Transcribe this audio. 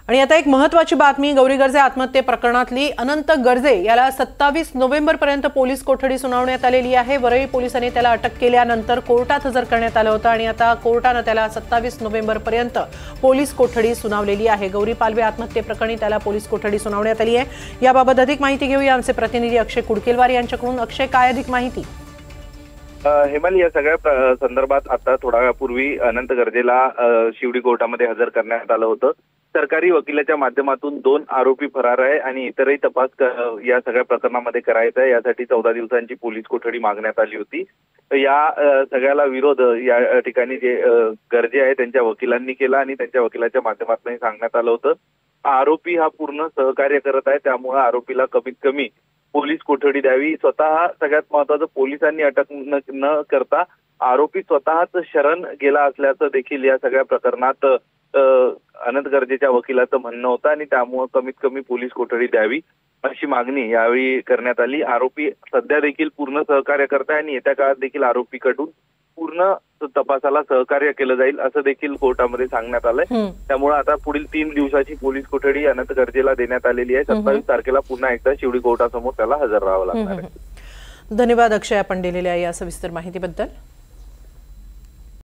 आणि आता एक महत्त्वाची बातमी, गौरी गर्जे आत्महत्ये प्रकरणातली अनंत गर्जे याला 27 नोव्हेंबरपर्यंत पोलीस कोठडी सुनावण्यात आलेली आहे। वरळी पोलिसांनी त्याला अटक केल्यानंतर कोर्टात हजर करण्यात आलं होतं आणि आता कोर्टाने त्याला 27 नोव्हेंबरपर्यंत पोलीस कोठडी सुनावलेली आहे। गौरी पालवे आत्महत्ये प्रकरणी त्याला पोलीस कोठडी सुनावण्यात आली आहे। याबाबत अधिक माहिती घेऊया आमचे प्रतिनिधी अक्षय कुडकेलवार यांच्याकडून। अक्षय, काय अधिक माहिती? हेमल, या सगळ्या संदर्भात आता थोडा वेळापूर्वी अनंत गर्जेला शिवडी कोर्टामध्ये हजर करण्यात आलं होतं। सरकारी वकिलाच्या माध्यमातून 2 आरोपी फरार आहे आणि इतरही तपास या सगळ्या प्रकरणामध्ये करायचा आहे, यासाठी 14 दिवसांची पोलीस कोठडी मागण्यात आली होती। या सगळ्याला विरोध या ठिकाणी जे गर्जे आहे त्यांच्या वकिलांनी केला आणि त्यांच्या वकिलाच्या माध्यमातून सांगण्यात आलं होतं आरोपी हा पूर्ण सहकार्य करत आहे, त्यामुळे आरोपीला कमीत कमी पोलीस कोठडी द्यावी। स्वतः सगळ्यात महत्त्वाचं, पोलिसांनी अटक न करता आरोपी स्वतःच शरण गेला असल्याचं देखील या सगळ्या प्रकरणात अनंत गर्जेच्या वकिलाचं म्हणणं होतं आणि त्यामुळे कमीत कमी पोलीस कोठडी द्यावी अशी मागणी यावेळी करण्यात आली। आरोपी सध्या देखील पूर्ण सहकार्य करत आहे आणि येत्या काळात देखील आरोपीकडून पूर्ण तपासाला सहकार्य केलं जाईल असं देखील कोर्टामध्ये सांगण्यात आलंय। त्यामुळे आता पुढील 3 दिवसाची पोलीस कोठडी अनंत गर्जेला देण्यात आलेली आहे। 27 तारखेला पुन्हा एकदा शिवडी कोर्टासमोर त्याला हजर राहावं लागणार आहे। धन्यवाद अक्षय, आपण दिलेल्या या सविस्तर माहितीबद्दल।